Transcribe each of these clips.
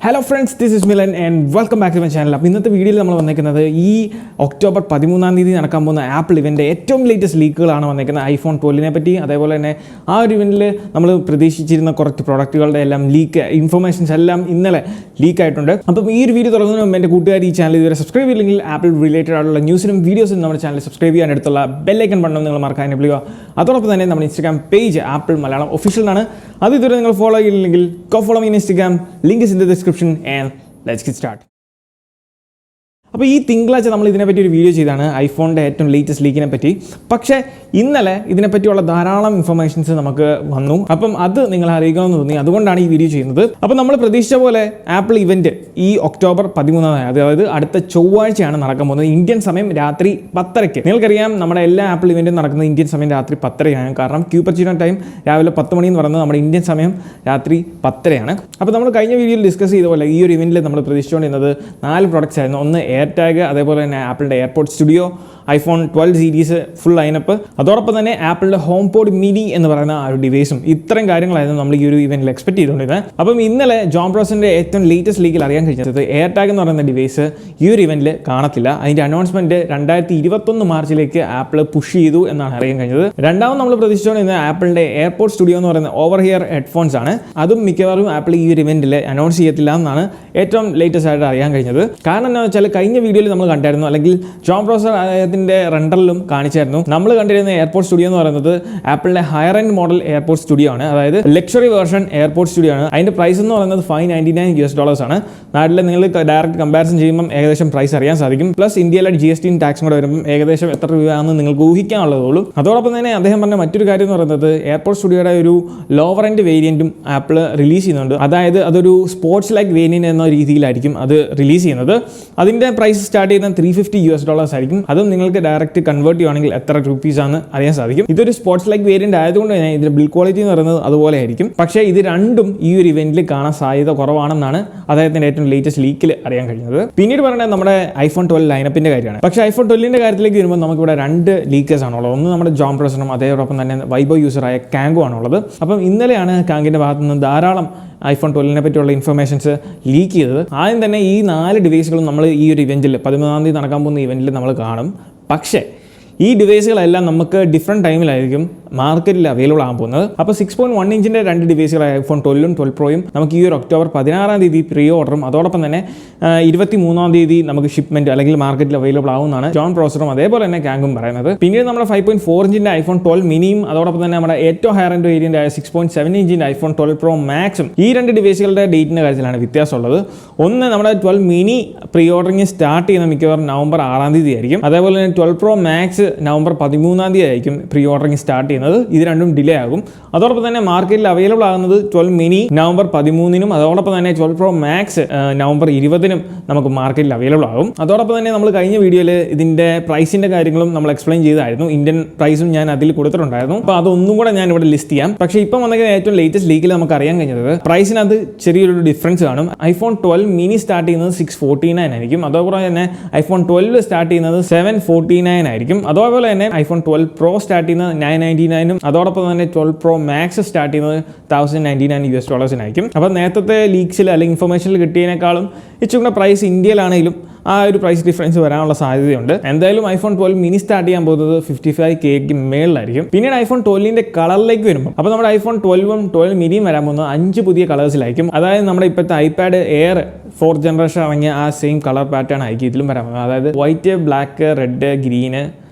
Hello friends, this is Milan and welcome back to my channel. അപ്പോൾ ഇന്നത്തെ വീഡിയോയിൽ നമ്മൾ വന്നിരിക്കുന്നത് ഈ ഒക്ടോബർ 13-ാം തീയതി നടക്കാൻ പോകുന്ന ആപ്പിൾ ഇവൻ്റെ ഏറ്റവും ലേറ്റസ്റ്റ് ലീക്കുകളാണ് വന്നിരിക്കുന്നത്. iPhone 12നെ പറ്റി, അതേപോലെ തന്നെ ആ ഒരു ഇവൻറ്റിൽ നമ്മൾ പ്രതീക്ഷിച്ചിരുന്ന കുറച്ച് പ്രോഡക്റ്റുകളുടെ എല്ലാം ലീക്ക് ഇൻഫർമേഷൻസ് എല്ലാം ഇന്നലെ ലീക്കായിട്ടുണ്ട്. അപ്പം ഈ ഒരു വീഡിയോ തുടങ്ങുന്നതിന് മുമ്പ് എൻ്റെ കൂട്ടുകാർ ഈ ചാനൽ ഇതുവരെ സബ്സ്ക്രൈബ് ചെയ്യില്ലെങ്കിൽ ആപ്പിൾ റിലേറ്റഡ് ആയിട്ടുള്ള ന്യൂസിനും വീഡിയോസിനും നമ്മുടെ ചാനൽ സബ്സ്ക്രൈബ് ചെയ്യാൻ അടുത്തുള്ള ബെല്ലൈക്കൺ ബട്ടൺ നിങ്ങൾ മറക്കാൻ വിളിക്കുക. അതോടൊപ്പം തന്നെ നമ്മുടെ ഇൻസ്റ്റാഗ്രാം പേജ് ആപ്പിൾ മലയാളം ഒഫീഷ്യലാണ്. അത് ഇതുവരെ നിങ്ങൾ follow ചെയ്യില്ലെങ്കിൽ go follow me on Instagram. Link is in the description and let's get started. അപ്പോൾ ഈ തിങ്കളാഴ്ച നമ്മൾ ഇതിനെപ്പറ്റി ഒരു വീഡിയോ ചെയ്താണ്, ഐഫോണിൻ്റെ ഏറ്റവും ലേറ്റസ്റ്റ് ലീക്കിനെ പറ്റി. പക്ഷേ ഇന്നലെ ഇതിനെപ്പറ്റിയുള്ള ധാരാളം ഇൻഫർമേഷൻസ് നമുക്ക് വന്നു. അപ്പം അത് നിങ്ങളെ അറിയിക്കണമെന്ന് തോന്നി, അതുകൊണ്ടാണ് ഈ വീഡിയോ ചെയ്യുന്നത്. അപ്പോൾ നമ്മൾ പ്രതീക്ഷിച്ച പോലെ ആപ്പിൾ ഇവൻറ്റ് ഈ ഒക്ടോബർ 13-ാം തീയതി, അതായത് അടുത്ത ചൊവ്വാഴ്ചയാണ് നടക്കാൻ പോകുന്നത്. ഇന്ത്യൻ സമയം രാത്രി 10:30. നിങ്ങൾക്കറിയാം നമ്മുടെ എല്ലാ ആപ്പിൾ ഇവൻറ്റും നടക്കുന്നത് ഇന്ത്യൻ സമയം രാത്രി 10:30ആണ്. കാരണം ക്യൂപ്പർചീനോ ടൈം രാവിലെ 10 മണി എന്ന് പറയുന്നത് നമ്മുടെ ഇന്ത്യൻ സമയം രാത്രി 10:30ആണ്. അപ്പോൾ നമ്മൾ കഴിഞ്ഞ വീഡിയോയിൽ ഡിസ്കസ് ചെയ്ത പോലെ ഈ ഒരു ഇവൻറ്റിൽ നമ്മൾ പ്രതീക്ഷിച്ചുകൊണ്ടിരുന്നത് 4 പ്രോഡക്റ്റ്സ് ആയിരുന്നു. ഒന്ന് ടാഗ്, അതേപോലെ തന്നെ ആപ്പിളിൻ്റെ airport studio, iPhone 12 series full lineup, അതോടൊപ്പം തന്നെ ആപ്പിളിൻ്റെ ഹോംപോഡ് മിനി എന്ന് പറയുന്ന ആ ഒരു ഡിവൈസും. ഇത്രയും കാര്യങ്ങളായിരുന്നു നമ്മൾ ഈ ഒരു ഇവൻറ്റിൽ എക്സ്പെക്ട് ചെയ്തുകൊണ്ടിരുന്നത്. അപ്പം ഇന്നലെ ജോൺ ബ്രോസിൻ്റെ ഏറ്റവും ലേറ്റസ്റ്റ് ലീക്കിൽ അറിയാൻ കഴിഞ്ഞത് എയർ ടാഗ് എന്ന് പറയുന്ന ഡിവൈസ് ഈ ഒരു ഇവൻറ്റിൽ കാണത്തില്ല. അതിൻ്റെ അനൗൺസ്മെൻറ്റ് 2021 മാർച്ചിലേക്ക് ആപ്പിൾ പുഷ് ചെയ്തു എന്നാണ് അറിയാൻ കഴിഞ്ഞത്. രണ്ടാമത് നമ്മൾ പ്രതീക്ഷിച്ചുകൊണ്ടിരുന്നത് ആപ്പിളിൻ്റെ എയർപോർട്ട് സ്റ്റുഡിയോ എന്ന് പറയുന്ന ഓവർ ഹിയർ ഹെഡ്ഫോൺസ് ആണ്. അതും മിക്കവാറും ആപ്പിൾ ഈ ഒരു ഇവൻറ്റിൽ അനൗൺസ് ചെയ്യത്തില്ല എന്നാണ് ഏറ്റവും ലേറ്റസ്റ്റ് ആയിട്ട് അറിയാൻ കഴിഞ്ഞത്. കാരണം എന്താണെന്ന് വെച്ചാൽ കഴിഞ്ഞ വീഡിയോയിൽ നമ്മൾ കണ്ടായിരുന്നു, അല്ലെങ്കിൽ ജോൺ ബ്രോസർ അതിൻ്റെ റെൻഡറിലും കാണിച്ചായിരുന്നു. നമ്മൾ കണ്ടിരുന്ന എയർപോർട്ട് സ്റ്റുഡിയോ എന്ന് പറയുന്നത് ആപ്പിളിൻ്റെ higher end model airport studio ആണ്, അതായത് ലക്ഷറി വേർഷൻ എയർപോർട്ട് സ്റ്റുഡിയോ ആണ്. അതിൻ്റെ പ്രൈസ് എന്ന് പറയുന്നത് $599 ആണ്. നാട്ടിൽ നിങ്ങൾ ഡയറക്റ്റ് കമ്പാരിസൺ ചെയ്യുമ്പോൾ ഏകദേശം പ്രൈസ് അറിയാൻ സാധിക്കും. പ്ലസ് ഇന്ത്യയിലെ GST ടാക്സും കൂടെ വരുമ്പോൾ ഏകദേശം എത്ര രൂപയാണെന്ന് നിങ്ങൾക്ക് ഊഹിക്കാനുള്ളതുള്ളൂ. അതോടൊപ്പം തന്നെ അദ്ദേഹം പറഞ്ഞ മറ്റൊരു കാര്യം എന്ന് പറയുന്നത് എയർപോർട്ട് സ്റ്റുഡിയോയുടെ ഒരു ലോവർ എൻഡ് വേരിയൻറ്റും ആപ്പിൾ റിലീസ് ചെയ്യുന്നുണ്ട്. അതായത് അതൊരു സ്പോർട്സ് ലൈക്ക് വേരിയൻറ്റ് എന്ന രീതിയിലായിരിക്കും അത് റിലീസ് ചെയ്യുന്നത്. അതിൻ്റെ പ്രൈസ് സ്റ്റാർട്ട് ചെയ്യുന്നത് $350 ആയിരിക്കും. അതും നിങ്ങൾക്ക് ഡയറക്റ്റ് കൺവേർട്ട് ചെയ്യുകയാണെങ്കിൽ എത്ര രൂപീസാണെന്ന് അറിയാൻ സാധിക്കും. ഇതൊരു സ്പോർട്സ് ലൈക്ക് വേരിയൻറ്റ് ആയതുകൊണ്ട് തന്നെ ഇതിൻ്റെ ബിൽഡ് ക്വാളിറ്റി എന്ന് പറയുന്നത് അതുപോലെ ആയിരിക്കും. പക്ഷേ ഇത് രണ്ടും ഈ ഒരു ഇവൻറ്റിൽ കാണാൻ സാധ്യത കുറവാണെന്നാണ് അദ്ദേഹത്തിൻ്റെ ഏറ്റവും ലേറ്റസ്റ്റ് ലീക്കിൽ അറിയാൻ കഴിഞ്ഞത്. പിന്നീട് പറയുന്നത് നമ്മുടെ iPhone 12 ലൈനപ്പിൻ്റെ കാര്യമാണ്. പക്ഷേ iPhone 12ൻ്റെ കാര്യത്തിലേക്ക് വരുമ്പോൾ നമുക്കിവിടെ 2 ലീക്കേഴ്സ് ആണുള്ളത്. ഒന്ന് നമ്മുടെ ജോൺ ബ്രോസറും അതേപോടൊപ്പം തന്നെ വൈബോ യൂസറായ കാങ്കോ ആണുള്ളത്. അപ്പം ഇന്നലെയാണ് കാങ്കിൻ്റെ ഭാഗത്തു നിന്ന് ധാരാളം iPhone 12നെ പറ്റിയുള്ള ഇൻഫർമേഷൻസ് ലീക്ക് ചെയ്തത്. ആദ്യം തന്നെ ഈ 4 ഡിവൈസുകളും നമ്മൾ ഈ ഒരു ഇവൻറ്റിൽ 13-ാം തീയതി നടക്കാൻ പോകുന്ന ഇവൻറ്റിൽ നമ്മൾ കാണും. പക്ഷേ ഈ ഡിവൈസുകളെല്ലാം നമുക്ക് ഡിഫറെൻറ്റ് ടൈമിലായിരിക്കും മാർക്കറ്റിൽ അവൈലബിൾ ആകാൻ പോകുന്നത്. അപ്പോൾ 6.1 ഇഞ്ചിൻ്റെ 2 ഡിവൈസുകളായ iPhone 12ഉം 12 Proയും നമുക്ക് ഈ ഒരു ഒക്ടോബർ 16-ാം തീയതി പ്രീ ഓർഡറും അതോടൊപ്പം തന്നെ 23-ാം തീയതി നമുക്ക് ഷിപ്മെൻറ്റ് അല്ലെങ്കിൽ മാർക്കറ്റിൽ അവൈലബിൾ ആവുമെന്നാണ് ജോൺ ബ്രോസറും അതേപോലെ തന്നെ കാങ്കും പറയുന്നത്. പിന്നീട് നമ്മുടെ 5.4 ഇഞ്ചിൻ്റെ iPhone 12 മിനിയും അതോടൊപ്പം തന്നെ നമ്മുടെ ഏറ്റവും ഹയർ എൻഡ് വേരിയൻ്റ് ആയ 6.7 ഇഞ്ചിൻ്റെ iPhone 12 Pro മാക്സും ഈ 2 ഡിവൈസുകളുടെ ഡേറ്റിൻ്റെ കാര്യത്തിലാണ് വ്യത്യാസമുള്ളത്. ഒന്ന് നമ്മുടെ 12 മിനി പ്രീ ഓർഡറിങ് സ്റ്റാർട്ട് ചെയ്യുന്ന മിക്കവാറും നവംബർ 6-ാം തീയതി ആയിരിക്കും. അതേപോലെ തന്നെ 12 Pro മാക്സ് നവംബർ 13-ാം തീയതി ആയിരിക്കും പ്രീ ഓർഡറിങ് സ്റ്റാർട്ട് ചെയ്യുന്നത്. ഇത് രണ്ടും ഡിലേ ആകും. അതോടൊപ്പം തന്നെ മാർക്കറ്റിൽ അവൈലബിൾ ആകുന്നത് 12 മിനി നവംബർ 13-നും അതോടൊപ്പം തന്നെ 12 Pro മാക്സ് നവംബർ 20-നും നമുക്ക് മാർക്കറ്റിൽ അവൈലബിൾ ആകും. അതോടൊപ്പം തന്നെ നമ്മൾ കഴിഞ്ഞ വീഡിയോയിൽ ഇതിൻ്റെ പ്രൈസിൻ്റെ കാര്യങ്ങളും നമ്മൾ എക്സ്പ്ലെയിൻ ചെയ്തായിരുന്നു. ഇന്ത്യൻ പ്രൈസും ഞാൻ അതിൽ കൊടുത്തിട്ടുണ്ടായിരുന്നു. അപ്പോൾ അതൊന്നും കൂടെ ഞാൻ ഇവിടെ ലിസ്റ്റ് ചെയ്യാം. പക്ഷേ ഇപ്പം വന്നിട്ട് ഏറ്റവും ലേറ്റസ്റ്റ് ലീക്കിൽ നമുക്ക് അറിയാൻ കഴിഞ്ഞത് പ്രൈസിനകത്ത് ചെറിയൊരു ഡിഫറൻസ് കാണും. iPhone 12 മിനി സ്റ്റാർട്ട് ചെയ്യുന്നത് $649 ആയിരിക്കും. അതേപോലെ തന്നെ iPhone 12 സ്റ്റാർട്ട് ചെയ്യുന്നത് $749 ആയിരിക്കും. അതേപോലെ തന്നെ iPhone 12 Pro സ്റ്റാർട്ട് ചെയ്യുന്നത് $999 അതോടൊപ്പം തന്നെ 12 Pro മാക്സ് സ്റ്റാർട്ട് ചെയ്യുന്നത് $1,099 ആയിരിക്കും. അപ്പോൾ നേരത്തെ ലീക്സിൽ അല്ലെങ്കിൽ ഇൻഫർമേഷനിൽ കിട്ടിയതിനേക്കാളും ഇച്ചിരി പ്രൈസ് ഇന്ത്യയിലാണെങ്കിലും ആ ഒരു പ്രൈസ് ഡിഫറൻസ് വരാനുള്ള സാധ്യതയുണ്ട്. എന്തായാലും iPhone 12 മിനി സ്റ്റാർട്ട് ചെയ്യാൻ പോകുന്നത് 55K മേളിലായിരിക്കും. പിന്നീട് iPhone 12ൻ്റെ കളറിലേക്ക് വരുമ്പോൾ അപ്പോൾ നമ്മുടെ iPhone 12ഉം 12 മിനിയും വരാൻ പോകുന്നത് 5 പുതിയ കളേഴ്സിലായിരിക്കും. അതായത് നമ്മുടെ ഇപ്പോഴത്തെ iPad Air 4th ജനറേഷൻ ഇറങ്ങിയ ആ സെയിം കളർ പാറ്റേൺ ആയിരിക്കും ഇതിലും വരാൻ പോകുന്നത്. അതായത് white, black, red, green,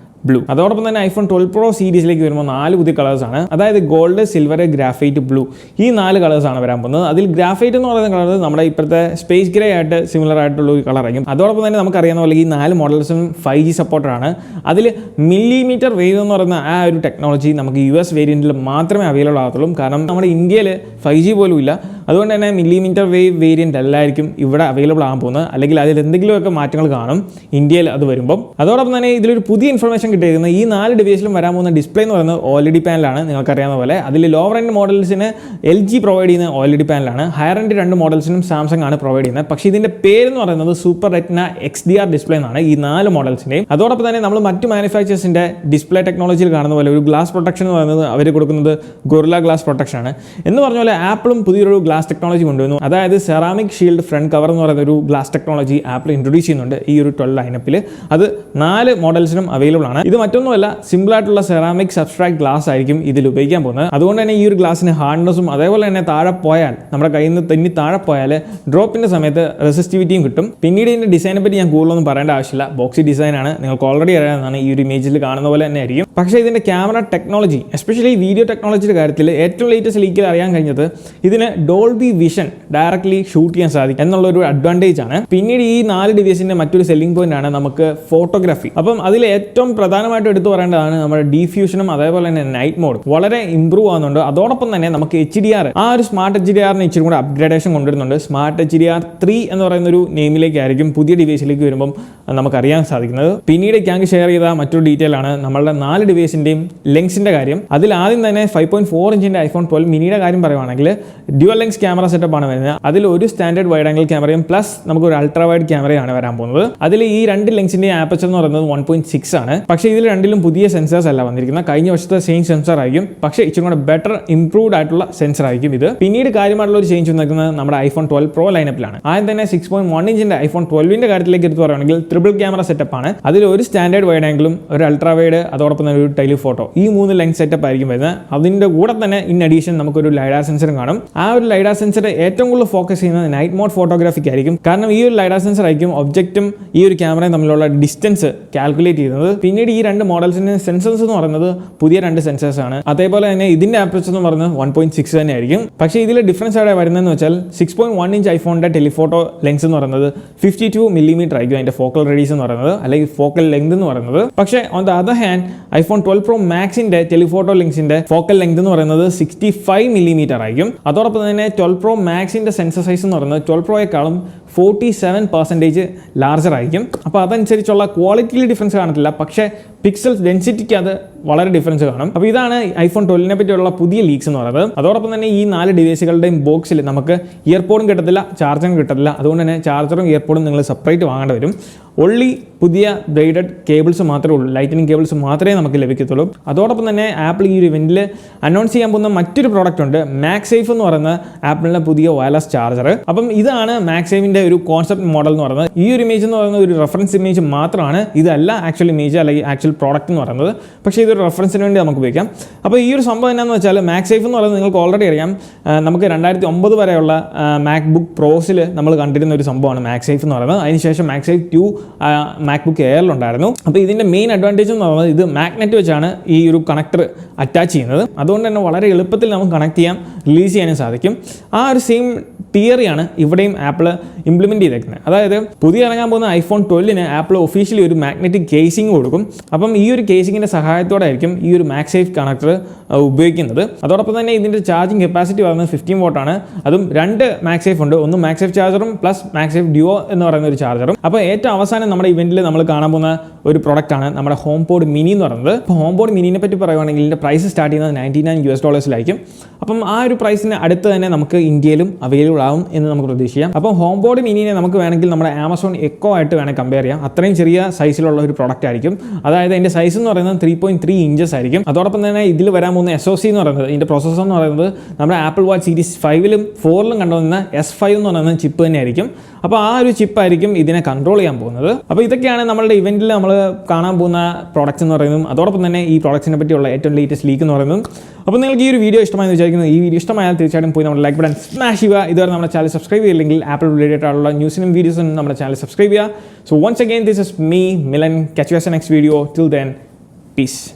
blue. അതോടൊപ്പം തന്നെ iPhone 12 Pro സീരീസിലേക്ക് വരുമ്പോൾ 4 പുതിയ കളേഴ്സാണ്. അതായത് ഗോൾഡ്, സിൽവർ, ഗ്രാഫൈറ്റ്, ബ്ലൂ. ഈ 4 കളേഴ്സാണ് വരാൻ പോകുന്നത്. അതിൽ ഗ്രാഫൈറ്റ് എന്ന് പറയുന്ന കളർ നമ്മുടെ ഇപ്പോഴത്തെ സ്പേസ് ഗ്രേ ആയിട്ട് സിമിലർ ആയിട്ടുള്ള ഒരു കളറായിരിക്കും. അതോടൊപ്പം തന്നെ നമുക്കറിയാവുന്ന പോലെ ഈ 4 മോഡൽസും 5G സപ്പോർട്ടറാണ്. അതിൽ മില്ലിമീറ്റർ വേവ് എന്ന് പറയുന്ന ആ ഒരു ടെക്നോളജി നമുക്ക് US വേരിയൻറ്റിൽ മാത്രമേ അവൈലബിൾ ആകത്തുള്ളൂ. കാരണം നമ്മുടെ ഇന്ത്യയിൽ 5G പോലും ഇല്ല. അതുകൊണ്ട് തന്നെ മില്ലിമീറ്റർ വേവ് വേരിയൻ്റ് അല്ലായിരിക്കും ഇവിടെ അവൈലബിൾ ആകാൻ പോകുന്നത്. അല്ലെങ്കിൽ അതിൽ എന്തെങ്കിലുമൊക്കെ മാറ്റങ്ങൾ കാണും ഇന്ത്യയിൽ അത് വരുമ്പം. അതോടൊപ്പം തന്നെ ഇതിലൊരു പുതിയ ഇൻഫർമേഷൻ കിട്ടിയിരിക്കുന്നത് ഈ 4 ഡിവൈസിലും വരാൻ പോകുന്ന ഡിസ്പ്ലേ എന്ന് പറയുന്നത് OLED പാനലാണ്. നിങ്ങൾക്കറിയാവുന്ന പോലെ അതിൽ ലോവർ എൻഡ് മോഡൽസിന് LG പ്രൊവൈഡ് ചെയ്യുന്ന OLED പാനലാണ്. ഹയർ എൻഡ് 2 മോഡൽസിനും സാംസങ് ആണ് പ്രൊവൈഡ് ചെയ്യുന്നത്. പക്ഷേ ഇതിൻ്റെ പേരെന്ന് പറയുന്നത് സൂപ്പർ റെറ്റിന XDR ഡിസ്പ്ലേ എന്നാണ് ഈ 4 മോഡൽസിൻ്റെയും. അതോടൊപ്പം തന്നെ നമ്മൾ മറ്റ് മാനുഫാക്ചേഴ്സിൻ്റെ ഡിസ്പ്ലേ ടെക്നോളജിയിൽ കാണുന്ന പോലെ ഒരു ഗ്ലാസ് പ്രൊട്ടക്ഷൻ എന്ന് പറയുന്നത് അവർ കൊടുക്കുന്നത് ഗൊറില്ല ഗ്ലാസ് പ്രൊട്ടക്ഷൻ ആണ്. എന്ന് പറഞ്ഞ പോലെ ആപ്പിളും പുതിയൊരു ഗ്ലാസ് ടെക്നോളജി കൊണ്ടുവന്നു. അതായത് സെറാമിക് ഷീൽഡ് ഫ്രണ്ട് കവർ എന്ന് പറയുന്ന ഒരു ഗ്ലാസ് ടെക്നോളജി ആപ്പിൾ ഇൻട്രൊഡ്യൂസ് ചെയ്യുന്നുണ്ട് ഈ ഒരു 12 ലൈനപ്പിൽ. അത് 4 മോഡൽസിനും അവൈലബിൾ ആണ്. ഇത് മറ്റൊന്നുമല്ല, സിമ്പിൾ ആയിട്ടുള്ള സെറാമിക് സബ്സ്ട്രാക്ട് ഗ്ലാസ് ആയിരിക്കും ഇതിൽ ഉപയോഗിക്കാൻ പോകുന്നത്. അതുകൊണ്ട് തന്നെ ഈ ഒരു ഗ്ലാസിന് ഹാർഡ്നെസ്സും അതേപോലെ തന്നെ താഴെ പോയാൽ നമ്മുടെ കയ്യിൽ നിന്ന് തെന്നി താഴെ പോയാൽ ഡ്രോപ്പിന്റെ സമയത്ത് റെസിസ്റ്റിവിറ്റിയും കിട്ടും. പിന്നീട് ഇതിന്റെ ഡിസൈനെ പറ്റി ഞാൻ കൂടുതലൊന്നും പറയേണ്ട ആവശ്യമില്ല. ബോക്സി ഡിസൈൻ ആണ്, നിങ്ങൾക്ക് ഓൾറെഡി അറിയാവുന്നതാണ്. ഈ ഒരു ഇമേജിൽ കാണുന്ന പോലെ തന്നെ ആയിരിക്കും. പക്ഷേ ഇതിന്റെ ക്യാമറ ടെക്നോളജി, എസ്പെഷ്യലി വീഡിയോ ടെക്നോളജിയുടെ കാര്യത്തിൽ ഏറ്റവും ലേറ്റസ്റ്റ് ലീക്കിൽ അറിയാൻ കഴിഞ്ഞത് ഇതിന് ഡോൾബി വിഷൻ ഡയറക്ട്ലി ഷൂട്ട് ചെയ്യാൻ സാധിക്കും എന്നുള്ളൊരു അഡ്വാൻറ്റേജ് ആണ്. പിന്നീട് ഈ 4 ഡിവൈസിന്റെ മറ്റൊരു സെല്ലിംഗ് പോയിന്റ് ആണ് നമുക്ക് ഫോട്ടോഗ്രാഫി. അപ്പം അതിൽ ഏറ്റവും പ്രധാനമായിട്ട് എടുത്തു പറയേണ്ടതാണ് നമ്മുടെ ഡിഫ്യൂഷനും അതേപോലെ തന്നെ നൈറ്റ് മോഡ് വളരെ ഇംപ്രൂവ് ആവുന്നുണ്ട്. അതോടൊപ്പം തന്നെ നമുക്ക് HDR, ആ ഒരു സ്മാർട്ട് HDRന് ഇച്ചിരി കൂടെ അപ്ഗ്രേഡേഷൻ കൊണ്ടുവരുന്നുണ്ട്. സ്മാർട്ട് HDR 3 എന്ന് പറയുന്ന ഒരു നെയിമിലേക്കായിരിക്കും പുതിയ ഡിവൈസിലേക്ക് വരുമ്പം നമുക്കറിയാൻ സാധിക്കുന്നത്. പിന്നീട് ക്യാങ്ക് ഷെയർ ചെയ്ത മറ്റൊരു ഡീറ്റെയിൽ ആണ് നമ്മളുടെ 4 ഡിവൈസിന്റെയും ലെങ്സിന്റെ കാര്യം. അതിൽ ആദ്യം തന്നെ 5.4 ഇഞ്ചിന്റെ iPhone 12 മിനിയുടെ കാര്യം പറയുവാണെങ്കിൽ ഡ്യുവൽ ലെങ്സ് ക്യാമറ സെറ്റപ്പ് ആണ് വരുന്നത്. അതിൽ ഒരു സ്റ്റാൻഡേർഡ് വൈഡ് ആംഗിൾ ക്യാമറയും പ്ലസ് നമുക്ക് ഒരു അൾട്രാ വൈഡ് ക്യാമറയാണ് വരാൻ പോകുന്നത്. അതിൽ ഈ 2 ലെങ്സിന്റെ ആപ്പച്ചർ എന്ന് പറയുന്നത് 1.6 ആണ്. പക്ഷേ ഇതിൽ രണ്ടിലും പുതിയ സെൻസേഴ്സ് അല്ല വന്നിരിക്കുന്നത്. കഴിഞ്ഞ വർഷത്തെ സെയിം സെൻസർ ആയിരിക്കും, പക്ഷേ ഇച്ചിരി കൂടെ ബെറ്റർ ഇംപ്രൂവ്ഡ് ആയിട്ടുള്ള സെൻസർ ആയിരിക്കും ഇത്. പിന്നീട് കാര്യമായിട്ടുള്ള ഒരു ചേഞ്ച് വന്നിരിക്കുന്നത് നമ്മുടെ iPhone 12 Pro ലൈനപ്പിലാണ്. ആദ്യം തന്നെ 6.1 ഇഞ്ചിന്റെ iPhone 12ന്റെ കാര്യത്തിലേക്ക് എടുത്ത് പറയുകയാണെങ്കിൽ ട്രിപ്പിൾ ക്യാമറ സെറ്റപ്പ് ആണ്. അതിൽ ഒരു സ്റ്റാൻഡേർഡ് വൈഡ് ആംഗിളും ഒരു അൾട്രാ വൈഡ് അതോടൊപ്പം തന്നെ ഒരു ടെലിഫോട്ടോ, ഈ 3 ലെൻസ് സെറ്റപ്പ് ആയിരിക്കും വരുന്നത്. അതിന്റെ കൂടെ തന്നെ ഇൻ അഡീഷൻ നമുക്കൊരു ലൈഡാർ സെൻസറും കാണും. ആ ഒരു ലൈഡാർ സെൻസർ ഏറ്റവും കൂടുതൽ ഫോക്കസ് ചെയ്യുന്നത് നൈറ്റ് മോഡ് ഫോട്ടോഗ്രാഫിക്ക് ആയിരിക്കും. കാരണം ഈ ഒരു ലൈഡാർ സെൻസർ ആയിരിക്കും ഒബ്ജക്റ്റും ഈ ഒരു ക്യാമറയും തമ്മിലുള്ള ഡിസ്റ്റൻസ് കാൽക്കുലേറ്റ് ചെയ്യുന്നത്. പിന്നീട് ഈ 2 മോഡൽസിന്റെ സെൻസേഴ്സ് എന്ന് പറയുന്നത് പുതിയ 2 സെൻസേഴ്സ് ആണ്. അതേപോലെ തന്നെ ഇതിന്റെ ആപ്പർച്ചർ എന്ന് പറയുന്നത് 1.6 തന്നെ ആയിരിക്കും. പക്ഷേ ഇതിൽ ഡിഫറൻസ് അവിടെ വരുന്നതെന്ന് വെച്ചാൽ 6.1 ഇഞ്ച് ഐഫോണിന്റെ ടെലിഫോട്ടോ ലെൻസ് എന്ന് പറയുന്നത് 52 മില്ലിമീറ്റർ ആയിരിക്കും അതിന്റെ ഫോക്കൽ റേഡിയസ് എന്ന് പറയുന്നത്, അല്ലെങ്കിൽ ഫോക്കൽ ലെങ്ത് എന്ന് പറയുന്നത്. പക്ഷേ on the other hand iPhone 12 Pro Maxന്റെ ടെലിഫോട്ടോ ലെൻസിന്റെ ഫോക്കൽ ലെങ്ത് എന്ന് പറയുന്നത് 65 മില്ലിമീറ്റർ ആയിരിക്കും. അതോടൊപ്പം തന്നെ 12 Pro Maxന്റെ സെൻസർ സൈസ് എന്ന് പറയുന്നത് 12 Proയേക്കാളും 47% ലാർജർ ആയിരിക്കും. അപ്പോൾ അതനുസരിച്ചുള്ള ക്വാളിറ്റിയിൽ ഡിഫറൻസ് കാണത്തില്ല, പക്ഷേ പിക്സൽ ഡെൻസിറ്റിക്ക് അത് വളരെ ഡിഫറൻസ് കാണും. അപ്പോൾ ഇതാണ് iPhone 12നെ പറ്റിയുള്ള പുതിയ ലീക്സ് എന്ന് പറയുന്നത്. അതോടൊപ്പം തന്നെ ഈ 4 ഡിവൈസുകളുടെയും ബോക്സിൽ നമുക്ക് ഇയർപോഡും കിട്ടത്തില്ല, ചാർജറും കിട്ടത്തില്ല. അതുകൊണ്ട് തന്നെ ചാർജറും ഇയർപോഡും നിങ്ങൾ സെപ്പറേറ്റ് വാങ്ങേണ്ടി വരും. ഒള്ളി പുതിയ ബ്രൈഡഡ് കേബിൾസ് മാത്രമേ ഉള്ളൂ, ലൈറ്റനിങ് കേബിൾസ് മാത്രമേ നമുക്ക് ലഭിക്കത്തുള്ളൂ. അതോടൊപ്പം തന്നെ ആപ്പിൾ ഈ ഒരു ഇവന്റിൽ അനൗൺസ് ചെയ്യാൻ പോകുന്ന മറ്റൊരു പ്രോഡക്റ്റ് ഉണ്ട്, MagSafe എന്ന് പറയുന്ന ആപ്പിളിന്റെ പുതിയ വയർലെസ് ചാർജർ. അപ്പം ഇതാണ് MagSafeന്റെ ഒരു കോൺസെപ്റ്റ് മോഡൽ എന്ന് പറയുന്നത്. ഈ ഒരു ഇമേജ് എന്ന് പറയുന്നത് ഒരു റെഫറൻസ് ഇമേജ് മാത്രമാണ്, ഇതല്ല ആക്ച്വൽ ഇമേജ് അല്ലെങ്കിൽ ആക്ച്വൽ പ്രോഡക്റ്റ് എന്ന് പറയുന്നത്. പക്ഷേ ഇതൊരു റെഫറൻസിന് വേണ്ടി നമുക്ക് ഉപയോഗിക്കാം. അപ്പോൾ ഈ ഒരു സംഭവം എന്താണെന്ന് വെച്ചാൽ MagSafe എന്ന് പറയുന്നത് നിങ്ങൾക്ക് ഓൾറെഡി അറിയാം. നമുക്ക് 2009 വരെയുള്ള MacBook Prosൽ നമ്മൾ കണ്ടിരുന്ന ഒരു സംഭവമാണ് MagSafe എന്ന് പറയുന്നത്. അതിനുശേഷം MagSafe 2 MacBook Airലുണ്ടായിരുന്നു. അപ്പോൾ ഇതിൻ്റെ മെയിൻ അഡ്വാൻറ്റേജ് എന്ന് പറയുന്നത് ഇത് മാഗ്നറ്റ് വെച്ചാണ് ഈ ഒരു കണക്ടർ അറ്റാച്ച് ചെയ്യുന്നത്. അതുകൊണ്ട് തന്നെ വളരെ എളുപ്പത്തിൽ നമുക്ക് കണക്ട് ചെയ്യാം, റിലീസ് ചെയ്യാനും സാധിക്കും. ആ ഒരു സെയിം തിയറിയാണ് ഇവിടെയും ആപ്പിൾ ഇംപ്ലിമെൻറ്റ് ചെയ്തേക്കുന്നത്. അതായത് പുതിയ ഇറങ്ങാൻ പോകുന്ന iPhone 12ന് ആപ്പിൾ ഒഫീഷ്യലി ഒരു മാഗ്നറ്റിക് കേസിംഗ് കൊടുക്കും. അപ്പം ഈ ഒരു കേസിങ്ങിൻ്റെ സഹായത്തോടെ ആയിരിക്കും ഈ ഒരു MagSafe കണക്ടർ ഉപയോഗിക്കുന്നത്. അതോടൊപ്പം തന്നെ ഇതിൻ്റെ ചാർജിങ് കപ്പാസിറ്റി പറയുന്നത് 15 watt ആണ്. അതും 2 MagSafe ഉണ്ട്, ഒന്ന് MagSafe ചാർജറും പ്ലസ് MagSafe Duo എന്ന് പറയുന്ന ഒരു ചാർജറും. അപ്പോൾ ഏറ്റവും അവസാനം നമ്മുടെ ഇവന്റിൽ നമ്മൾ കാണാൻ പോകുന്ന ഒരു പ്രൊഡക്റ്റാണ് നമ്മുടെ HomePod Mini എന്ന് പറയുന്നത്. അപ്പോൾ HomePod Miniനെ പറ്റി പറയുവാണെങ്കിൽ ഇതിൻ്റെ പ്രൈസ് സ്റ്റാർട്ട് ചെയ്യുന്നത് $99 അപ്പം ആ ഒരു പ്രൈസിന് അടുത്ത് തന്നെ നമുക്ക് ഇന്ത്യയിലും അവൈലബിൾ ആവും എന്ന് നമുക്ക് പ്രതീക്ഷിക്കാം. അപ്പോൾ HomePod Miniനെ നമുക്ക് വേണമെങ്കിൽ നമ്മുടെ Amazon Echo ആയിട്ട് വേണമെങ്കിൽ കമ്പയർ ചെയ്യാം. അത്രയും ചെറിയ സൈസിലുള്ള ഒരു പ്രൊഡക്റ്റ് ആയിരിക്കും. അതായത് അതിൻ്റെ സൈസ് എന്ന് പറയുന്നത് 3.3 ഇഞ്ചസ് ആയിരിക്കും. അതോടൊപ്പം തന്നെ ഇതിൽ വരാൻ പോകുന്ന SoC എന്ന് പറയുന്നത്, ഇതിൻ്റെ പ്രോസസ്സർ എന്ന് പറയുന്നത് നമ്മുടെ Apple Watch Series 5ലും 4ലും കണ്ടുവന്ന S5 എന്ന് പറയുന്ന ചിപ്പ് തന്നെയായിരിക്കും. അപ്പോൾ ആ ഒരു ചിപ്പായിരിക്കും ഇതിനെ കൺട്രോൾ ചെയ്യാൻ പോകുന്നത്. അപ്പോൾ ഇതൊക്കെയാണ് നമ്മളുടെ ഇവന്റിൽ നമ്മൾ കാണാൻ പോകുന്ന പ്രോഡക്റ്റ്സ് എന്ന് പറയുന്നതും അതോടൊപ്പം തന്നെ ഈ പ്രോഡക്റ്റിനെ പറ്റിയുള്ള ഏറ്റവും ലേറ്റസ്റ്റ് ലീക്ക് എന്ന് പറയുന്നതും. അപ്പോൾ നിങ്ങൾക്ക് ഈ ഒരു വീഡിയോ ഇഷ്ടമായെന്ന് വിചാരിക്കുന്നത്. ഈ വീഡിയോ ഇഷ്ടമായാൽ തീർച്ചയായിട്ടും പോയി നമ്മുടെ ലൈക്ക് ബട്ടൺ സ്മാഷ് ചെയ്യുക. ഇതുവരെ നമ്മുടെ ചാനൽ സബ്സ്ക്രൈബ് ചെയ്യില്ലെങ്കിൽ ആപ്പിൾ റിലേറ്റഡ് ആയിട്ടുള്ള ന്യൂസിനും വീഡിയോസിനും നമ്മുടെ ചാനൽ സബ്സ്ക്രൈബ് ചെയ്യുക. So once again this is me Milan. Catch you guys in the next video. Till then, peace.